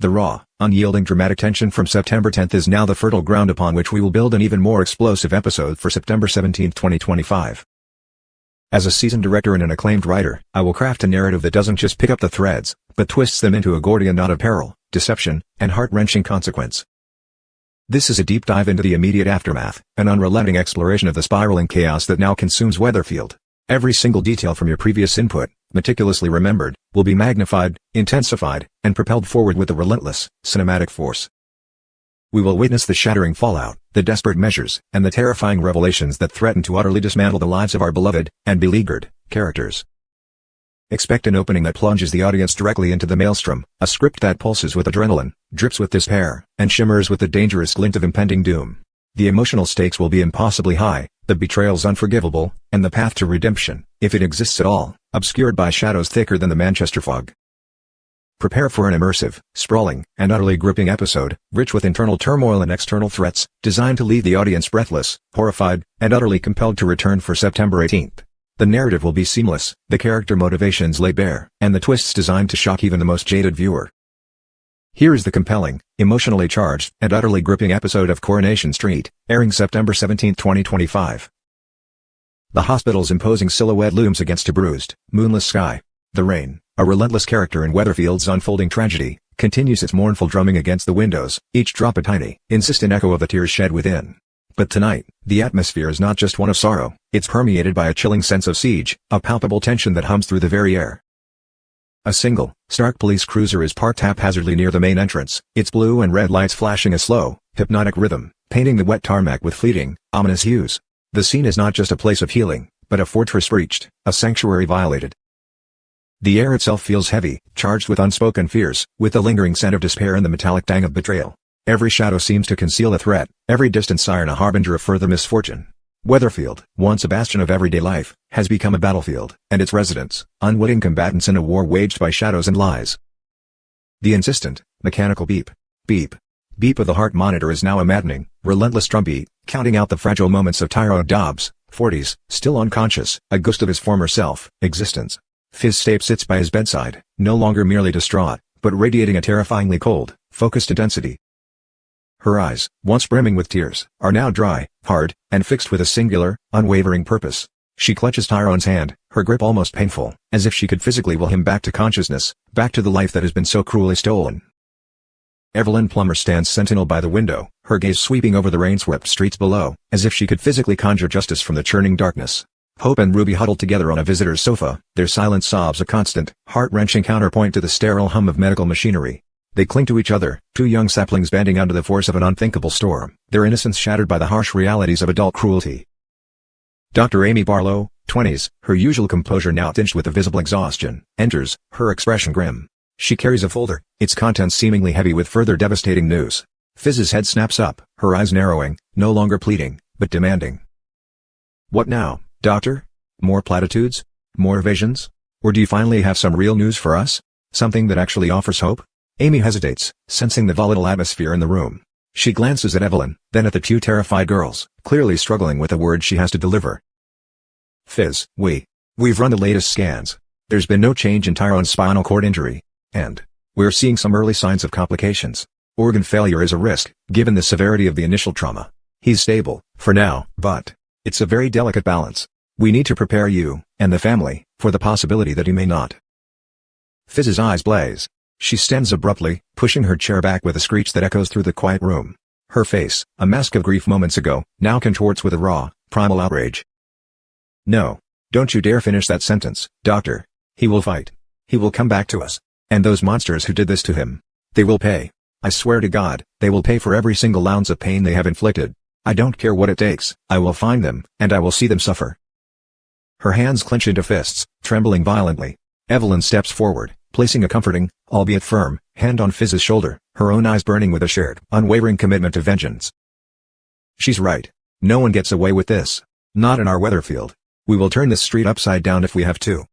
The raw, unyielding dramatic tension from September 10th is now the fertile ground upon which we will build an even more explosive episode for September 17, 2025. As a seasoned director and an acclaimed writer, I will craft a narrative that doesn't just pick up the threads, but twists them into a Gordian knot of peril, deception, and heart-wrenching consequence. This is a deep dive into the immediate aftermath, an unrelenting exploration of the spiraling chaos that now consumes Weatherfield. Every single detail from your previous input, meticulously remembered, will be magnified, intensified, and propelled forward with a relentless, cinematic force. We will witness the shattering fallout, the desperate measures, and the terrifying revelations that threaten to utterly dismantle the lives of our beloved, and beleaguered, characters. Expect an opening that plunges the audience directly into the maelstrom, a script that pulses with adrenaline, drips with despair, and shimmers with the dangerous glint of impending doom. The emotional stakes will be impossibly high, the betrayals unforgivable, and the path to redemption, if it exists at all, obscured by shadows thicker than the Manchester fog. Prepare for an immersive, sprawling, and utterly gripping episode, rich with internal turmoil and external threats, designed to leave the audience breathless, horrified, and utterly compelled to return for September 18th. The narrative will be seamless, the character motivations laid bare, and the twists designed to shock even the most jaded viewer. Here is the compelling, emotionally charged, and utterly gripping episode of Coronation Street, airing September 17, 2025. The hospital's imposing silhouette looms against a bruised, moonless sky. The rain, a relentless character in Weatherfield's unfolding tragedy, continues its mournful drumming against the windows, each drop a tiny, insistent echo of the tears shed within. But tonight, the atmosphere is not just one of sorrow, it's permeated by a chilling sense of siege, a palpable tension that hums through the very air. A single, stark police cruiser is parked haphazardly near the main entrance, its blue and red lights flashing a slow, hypnotic rhythm, painting the wet tarmac with fleeting, ominous hues. The scene is not just a place of healing, but a fortress breached, a sanctuary violated. The air itself feels heavy, charged with unspoken fears, with the lingering scent of despair and the metallic tang of betrayal. Every shadow seems to conceal a threat, every distant siren a harbinger of further misfortune. Weatherfield, once a bastion of everyday life, has become a battlefield, and its residents, unwitting combatants in a war waged by shadows and lies. The insistent, mechanical beep, beep, beep of the heart monitor is now a maddening, relentless drumbeat, counting out the fragile moments of Tyrone Dobbs, 40s, still unconscious, a ghost of his former self, existence. Fizz Stape sits by his bedside, no longer merely distraught, but radiating a terrifyingly cold, focused intensity. Her eyes, once brimming with tears, are now dry, hard, and fixed with a singular, unwavering purpose. She clutches Tyrone's hand, her grip almost painful, as if she could physically will him back to consciousness, back to the life that has been so cruelly stolen. Evelyn Plummer stands sentinel by the window, her gaze sweeping over the rain-swept streets below, as if she could physically conjure justice from the churning darkness. Hope and Ruby huddled together on a visitor's sofa, their silent sobs a constant, heart-wrenching counterpoint to the sterile hum of medical machinery. They cling to each other, two young saplings banding under the force of an unthinkable storm, their innocence shattered by the harsh realities of adult cruelty. Dr. Amy Barlow, 20s, her usual composure now tinged with a visible exhaustion, enters, her expression grim. She carries a folder, its contents seemingly heavy with further devastating news. Fizz's head snaps up, her eyes narrowing, no longer pleading, but demanding. What now, doctor? More platitudes? More visions? Or do you finally have some real news for us? Something that actually offers hope? Amy hesitates, sensing the volatile atmosphere in the room. She glances at Evelyn, then at the two terrified girls, clearly struggling with the words she has to deliver. Fizz, we've run the latest scans. There's been no change in Tyrone's spinal cord injury. And we're seeing some early signs of complications. Organ failure is a risk, given the severity of the initial trauma. He's stable, for now, but it's a very delicate balance. We need to prepare you, and the family, for the possibility that he may not. Fizz's eyes blaze. She stands abruptly, pushing her chair back with a screech that echoes through the quiet room. Her face, a mask of grief moments ago, now contorts with a raw, primal outrage. No. Don't you dare finish that sentence, doctor. He will fight. He will come back to us. And those monsters who did this to him. They will pay. I swear to God, they will pay for every single ounce of pain they have inflicted. I don't care what it takes, I will find them, and I will see them suffer. Her hands clench into fists, trembling violently. Evelyn steps forward, placing a comforting, albeit firm, hand on Fizz's shoulder, her own eyes burning with a shared, unwavering commitment to vengeance. She's right. No one gets away with this. Not in our Weatherfield. We will turn this street upside down if we have to.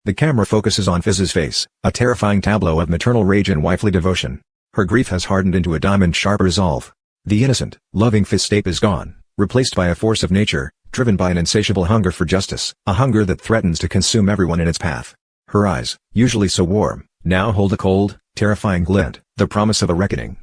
The camera focuses on Fizz's face, a terrifying tableau of maternal rage and wifely devotion. Her grief has hardened into a diamond-sharp resolve. The innocent, loving Fizz Stape is gone, replaced by a force of nature, driven by an insatiable hunger for justice, a hunger that threatens to consume everyone in its path. Her eyes, usually so warm, now hold a cold, terrifying glint, The promise of a reckoning.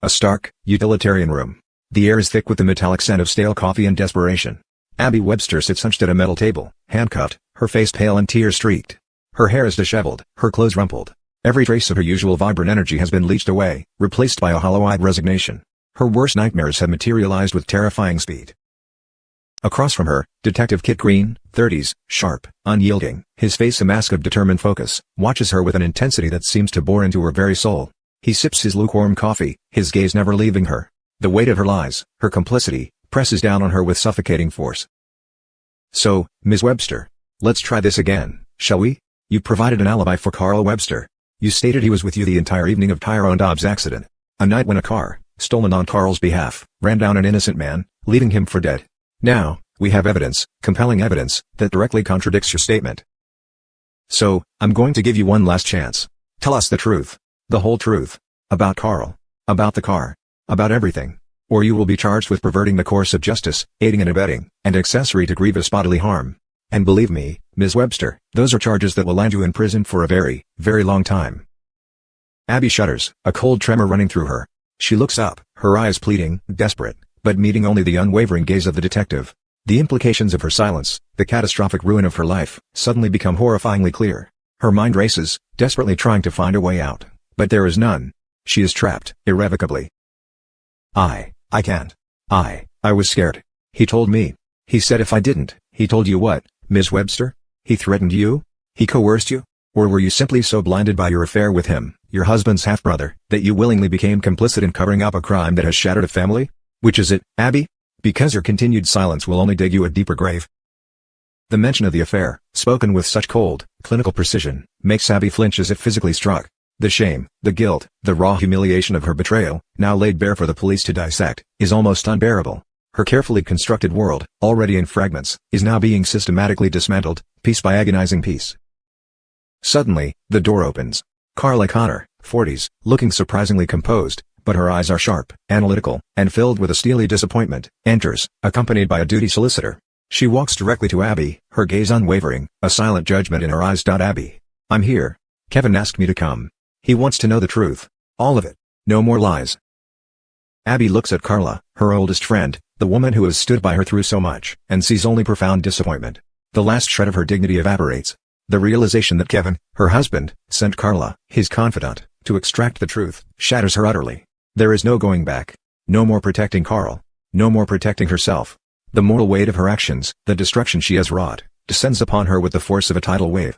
A stark, utilitarian room. The air is thick with the metallic scent of stale coffee and desperation. Abby Webster sits hunched at a metal table, handcuffed, her face pale and tear-streaked. Her hair is disheveled, her clothes rumpled. Every trace of her usual vibrant energy has been leached away, replaced by a hollow-eyed resignation. Her worst nightmares have materialized with terrifying speed. Across from her, Detective Kit Green, 30s, sharp, unyielding, his face a mask of determined focus, watches her with an intensity that seems to bore into her very soul. He sips his lukewarm coffee, his gaze never leaving her. The weight of her lies, her complicity, presses down on her with suffocating force. So, Ms. Webster. Let's try this again, shall we? You provided an alibi for Carl Webster. You stated he was with you the entire evening of Tyrone Dobbs' accident. A night when a car, stolen on Carl's behalf, ran down an innocent man, leaving him for dead. Now, we have evidence, compelling evidence, that directly contradicts your statement. So, I'm going to give you one last chance. Tell us the truth. The whole truth. About Carl. About the car. About everything. Or you will be charged with perverting the course of justice, aiding and abetting, and accessory to grievous bodily harm. And believe me, Ms. Webster, those are charges that will land you in prison for a very, very long time. Abby shudders, a cold tremor running through her. She looks up, her eyes pleading, desperate, but meeting only the unwavering gaze of the detective. The implications of her silence, the catastrophic ruin of her life, suddenly become horrifyingly clear. Her mind races, desperately trying to find a way out. But there is none. She is trapped, irrevocably. I can't. I was scared. He told me. He said if I didn't. He told you what, Ms. Webster? He threatened you? He coerced you? Or were you simply so blinded by your affair with him, your husband's half-brother, that you willingly became complicit in covering up a crime that has shattered a family? Which is it, Abby? Because your continued silence will only dig you a deeper grave. The mention of the affair, spoken with such cold, clinical precision, makes Abby flinch as if physically struck. The shame, the guilt, the raw humiliation of her betrayal, now laid bare for the police to dissect, is almost unbearable. Her carefully constructed world, already in fragments, is now being systematically dismantled, piece by agonizing piece. Suddenly, the door opens. Carla Connor, 40s, looking surprisingly composed, but her eyes are sharp, analytical, and filled with a steely disappointment, enters, accompanied by a duty solicitor. She walks directly to Abby, her gaze unwavering, a silent judgment in her eyes. Abby. I'm here. Kevin asked me to come. He wants to know the truth. All of it. No more lies. Abby looks at Carla, her oldest friend, the woman who has stood by her through so much, and sees only profound disappointment. The last shred of her dignity evaporates. The realization that Kevin, her husband, sent Carla, his confidant, to extract the truth, shatters her utterly. There is no going back. No more protecting Carl. No more protecting herself. The moral weight of her actions, the destruction she has wrought, descends upon her with the force of a tidal wave.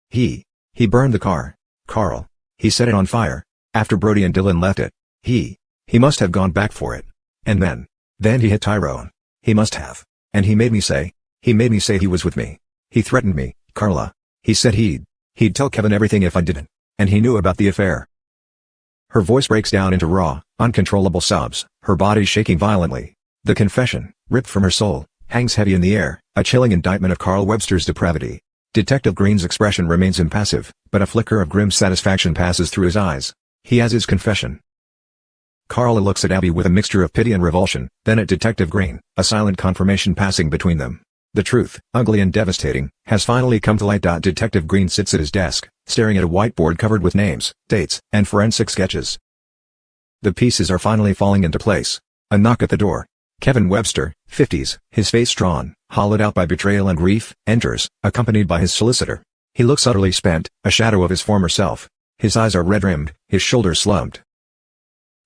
He burned the car. Carl. He set it on fire. After Brody and Dylan left it. He must have gone back for it. And then he hit Tyrone. He must have. And he made me say he was with me. He threatened me, Carla. He said he'd tell Kevin everything if I didn't. And he knew about the affair. Her voice breaks down into raw, uncontrollable sobs, her body shaking violently. The confession, ripped from her soul, hangs heavy in the air, a chilling indictment of Carl Webster's depravity. Detective Green's expression remains impassive, but a flicker of grim satisfaction passes through his eyes. He has his confession. Carla looks at Abby with a mixture of pity and revulsion, then at Detective Green, a silent confirmation passing between them. The truth, ugly and devastating, has finally come to light. Detective Green sits at his desk, staring at a whiteboard covered with names, dates, and forensic sketches. The pieces are finally falling into place. A knock at the door. Kevin Webster, 50s, his face drawn, hollowed out by betrayal and grief, enters, accompanied by his solicitor. He looks utterly spent, a shadow of his former self. His eyes are red-rimmed, his shoulders slumped.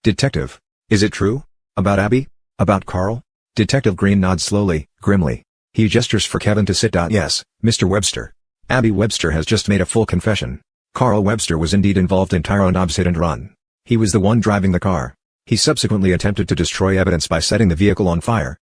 Detective. Is it true? About Abby? About Carl? Detective Green nods slowly, grimly. He gestures for Kevin to sit. Yes, Mr. Webster. Abby Webster has just made a full confession. Carl Webster was indeed involved in Tyrone Dobbs' hit and run. He was the one driving the car. He subsequently attempted to destroy evidence by setting the vehicle on fire.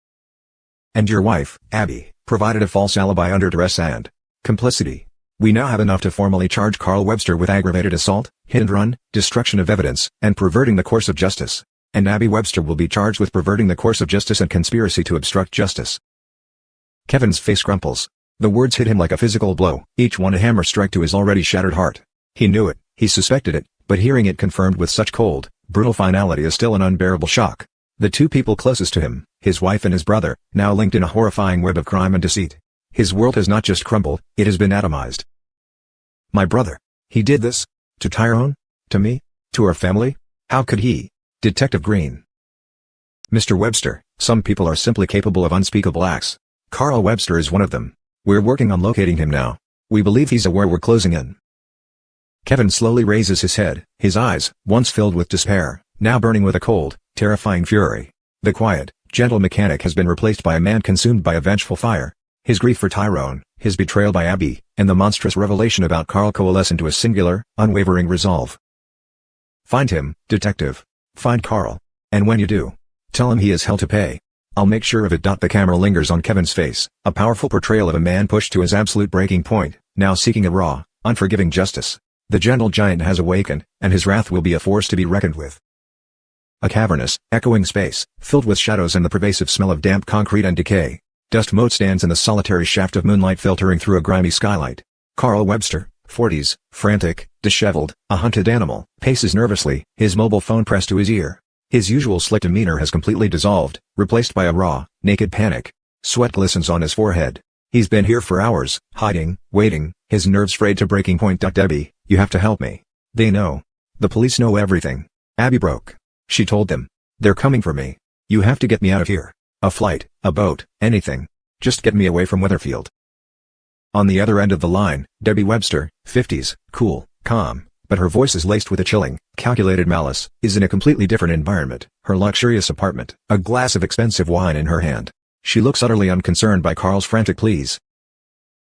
And your wife, Abby, provided a false alibi under duress and complicity. We now have enough to formally charge Carl Webster with aggravated assault, hit and run, destruction of evidence, and perverting the course of justice. And Abby Webster will be charged with perverting the course of justice and conspiracy to obstruct justice. Kevin's face crumples. The words hit him like a physical blow, each one a hammer strike to his already shattered heart. He knew it, he suspected it, but hearing it confirmed with such cold, brutal finality is still an unbearable shock. The two people closest to him, his wife and his brother, now linked in a horrifying web of crime and deceit. His world has not just crumbled, it has been atomized. My brother. He did this? To Tyrone? To me? To our family? How could he? Detective Green. Mr. Webster, some people are simply capable of unspeakable acts. Carl Webster is one of them. We're working on locating him now. We believe he's aware we're closing in. Kevin slowly raises his head, his eyes, once filled with despair, now burning with a cold, terrifying fury. The quiet, gentle mechanic has been replaced by a man consumed by a vengeful fire. His grief for Tyrone, his betrayal by Abby, and the monstrous revelation about Carl coalesce into a singular, unwavering resolve. Find him, detective. Find Carl. And when you do, tell him he has hell to pay. I'll make sure of it. The camera lingers on Kevin's face, a powerful portrayal of a man pushed to his absolute breaking point, now seeking a raw, unforgiving justice. The gentle giant has awakened, and his wrath will be a force to be reckoned with. A cavernous, echoing space, filled with shadows and the pervasive smell of damp concrete and decay. Dust mote stands in the solitary shaft of moonlight filtering through a grimy skylight. Carl Webster, 40s, frantic, disheveled, a hunted animal, paces nervously, his mobile phone pressed to his ear. His usual slick demeanor has completely dissolved, replaced by a raw, naked panic. Sweat glistens on his forehead. He's been here for hours, hiding, waiting, his nerves frayed to breaking point. Debbie, you have to help me. They know. The police know everything. Abby broke. She told them. They're coming for me. You have to get me out of here. A flight, a boat, anything. Just get me away from Weatherfield. On the other end of the line, Debbie Webster, 50s, cool, calm, but her voice is laced with a chilling, calculated malice, is in a completely different environment, her luxurious apartment, a glass of expensive wine in her hand. She looks utterly unconcerned by Carl's frantic pleas.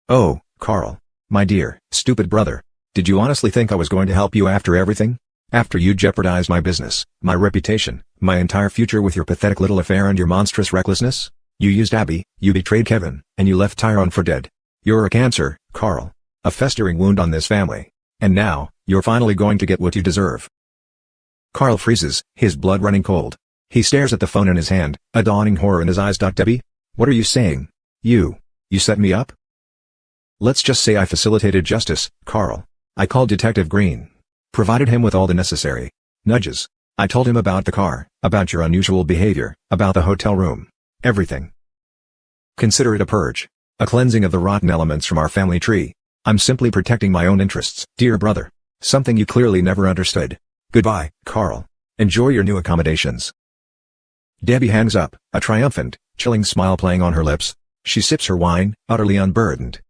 Oh, Carl. My dear, stupid brother. Did you honestly think I was going to help you after everything? After you jeopardized my business, my reputation, my entire future with your pathetic little affair and your monstrous recklessness? You used Abby, you betrayed Kevin, and you left Tyrone for dead. You're a cancer, Carl. A festering wound on this family. And now, you're finally going to get what you deserve. Carl freezes, his blood running cold. He stares at the phone in his hand, a dawning horror in his eyes. Debbie? What are you saying? You set me up? Let's just say I facilitated justice, Carl. I called Detective Green. Provided him with all the necessary nudges. I told him about the car, about your unusual behavior, about the hotel room. Everything. Consider it a purge. A cleansing of the rotten elements from our family tree. I'm simply protecting my own interests, dear brother. Something you clearly never understood. Goodbye, Carl. Enjoy your new accommodations. Debbie hangs up, a triumphant, chilling smile playing on her lips. She sips her wine, utterly unburdened.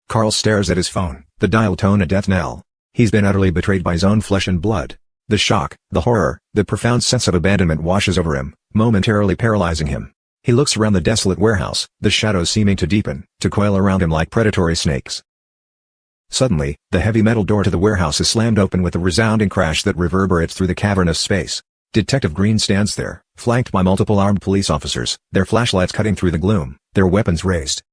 Carl stares at his phone, the dial tone a death knell. He's been utterly betrayed by his own flesh and blood. The shock, the horror, the profound sense of abandonment washes over him, momentarily paralyzing him. He looks around the desolate warehouse, the shadows seeming to deepen, to coil around him like predatory snakes. Suddenly, the heavy metal door to the warehouse is slammed open with a resounding crash that reverberates through the cavernous space. Detective Green stands there, flanked by multiple armed police officers, their flashlights cutting through the gloom, their weapons raised.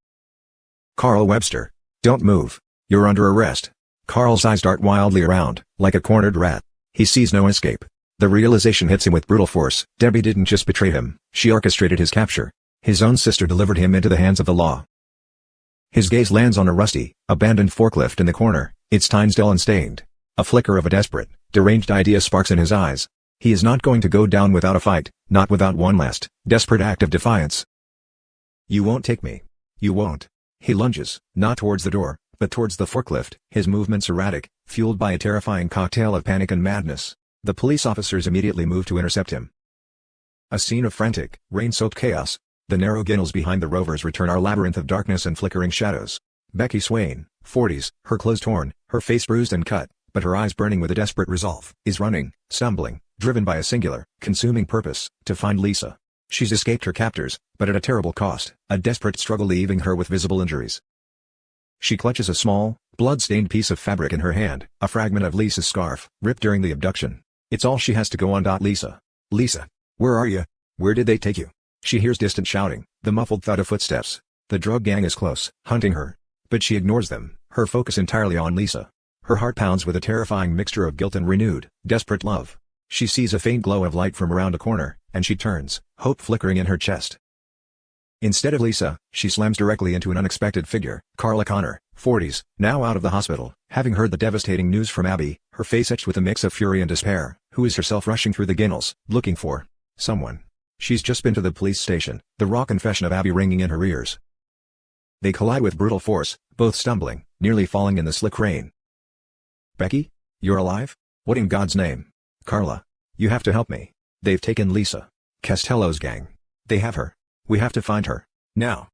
Carl Webster. Don't move. You're under arrest. Carl's eyes dart wildly around, like a cornered rat. He sees no escape. The realization hits him with brutal force. Debbie didn't just betray him, she orchestrated his capture. His own sister delivered him into the hands of the law. His gaze lands on a rusty, abandoned forklift in the corner, its tines dull and stained. A flicker of a desperate, deranged idea sparks in his eyes. He is not going to go down without a fight, not without one last, desperate act of defiance. You won't take me. You won't. He lunges, not towards the door, but towards the forklift, his movements erratic, fueled by a terrifying cocktail of panic and madness. The police officers immediately move to intercept him. A scene of frantic, rain-soaked chaos. The narrow ginnels behind the Rovers return our labyrinth of darkness and flickering shadows. Becky Swain, 40s, her clothes torn, her face bruised and cut, but her eyes burning with a desperate resolve, is running, stumbling, driven by a singular, consuming purpose, to find Lisa. She's escaped her captors, but at a terrible cost, a desperate struggle leaving her with visible injuries. She clutches a small, blood-stained piece of fabric in her hand, a fragment of Lisa's scarf, ripped during the abduction. It's all she has to go on. Lisa. Lisa. Where are you? Where did they take you? She hears distant shouting, the muffled thud of footsteps. The drug gang is close, hunting her. But she ignores them, her focus entirely on Lisa. Her heart pounds with a terrifying mixture of guilt and renewed, desperate love. She sees a faint glow of light from around a corner, and she turns, hope flickering in her chest. Instead of Lisa, she slams directly into an unexpected figure, Carla Connor, 40s, now out of the hospital, having heard the devastating news from Abby, her face etched with a mix of fury and despair, who is herself rushing through the ginnels, looking for someone. She's just been to the police station, the raw confession of Abby ringing in her ears. They collide with brutal force, both stumbling, nearly falling in the slick rain. Becky? You're alive? What in God's name? Carla. You have to help me. They've taken Lisa Costello's gang. They have her. We have to find her. Now.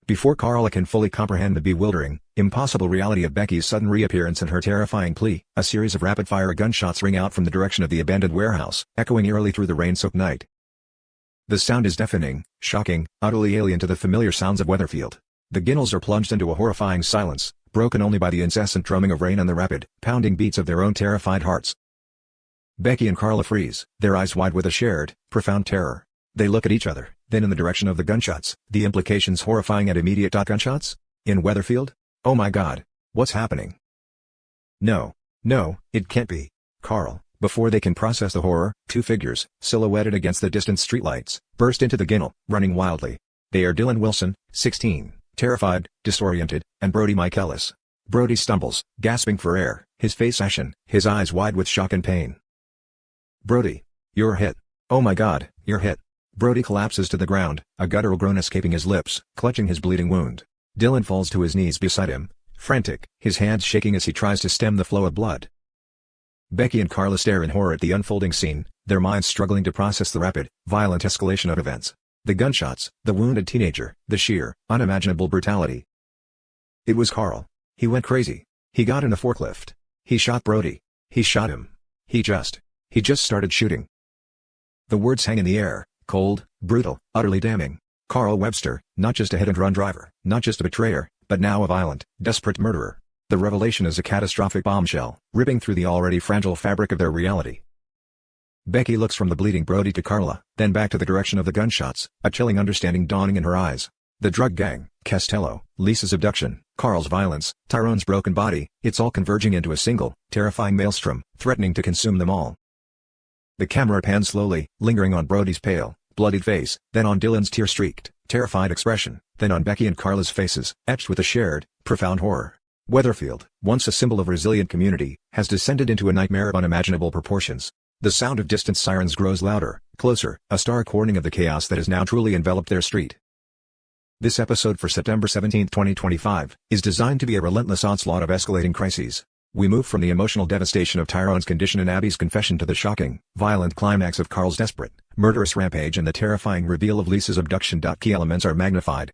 Before Carla can fully comprehend the bewildering, impossible reality of Becky's sudden reappearance and her terrifying plea, a series of rapid-fire gunshots ring out from the direction of the abandoned warehouse, echoing eerily through the rain-soaked night. The sound is deafening, shocking, utterly alien to the familiar sounds of Weatherfield. The Ginnells are plunged into a horrifying silence, broken only by the incessant drumming of rain and the rapid, pounding beats of their own terrified hearts. Becky and Carla freeze, their eyes wide with a shared, profound terror. They look at each other, then in the direction of the gunshots, the implications horrifying and immediate. Gunshots? In Weatherfield? Oh my God, what's happening? No, it can't be. Carl, before they can process the horror, two figures, silhouetted against the distant streetlights, burst into the Ginnell, running wildly. They are Dylan Wilson, 16, terrified, disoriented, and Brody Michaelis. Brody stumbles, gasping for air, his face ashen, his eyes wide with shock and pain. Brody. You're hit. Oh my God, you're hit. Brody collapses to the ground, a guttural groan escaping his lips, clutching his bleeding wound. Dylan falls to his knees beside him, frantic, his hands shaking as he tries to stem the flow of blood. Becky and Carla stare in horror at the unfolding scene, their minds struggling to process the rapid, violent escalation of events. The gunshots, the wounded teenager, the sheer, unimaginable brutality. It was Carl. He went crazy. He got in the forklift. He shot Brody. He shot him. He just started shooting. The words hang in the air, cold, brutal, utterly damning. Carl Webster, not just a hit-and-run driver, not just a betrayer, but now a violent, desperate murderer. The revelation is a catastrophic bombshell, ripping through the already fragile fabric of their reality. Becky looks from the bleeding Brody to Carla, then back to the direction of the gunshots, a chilling understanding dawning in her eyes. The drug gang, Costello, Lisa's abduction, Carl's violence, Tyrone's broken body, it's all converging into a single, terrifying maelstrom, threatening to consume them all. The camera pans slowly, lingering on Brody's pale, bloodied face, then on Dylan's tear-streaked, terrified expression, then on Becky and Carla's faces, etched with a shared, profound horror. Weatherfield, once a symbol of resilient community, has descended into a nightmare of unimaginable proportions. The sound of distant sirens grows louder, closer, a stark warning of the chaos that has now truly enveloped their street. This episode for September 17, 2025, is designed to be a relentless onslaught of escalating crises. We move from the emotional devastation of Tyrone's condition and Abby's confession to the shocking, violent climax of Carl's desperate, murderous rampage and the terrifying reveal of Lisa's abduction. Key elements are magnified,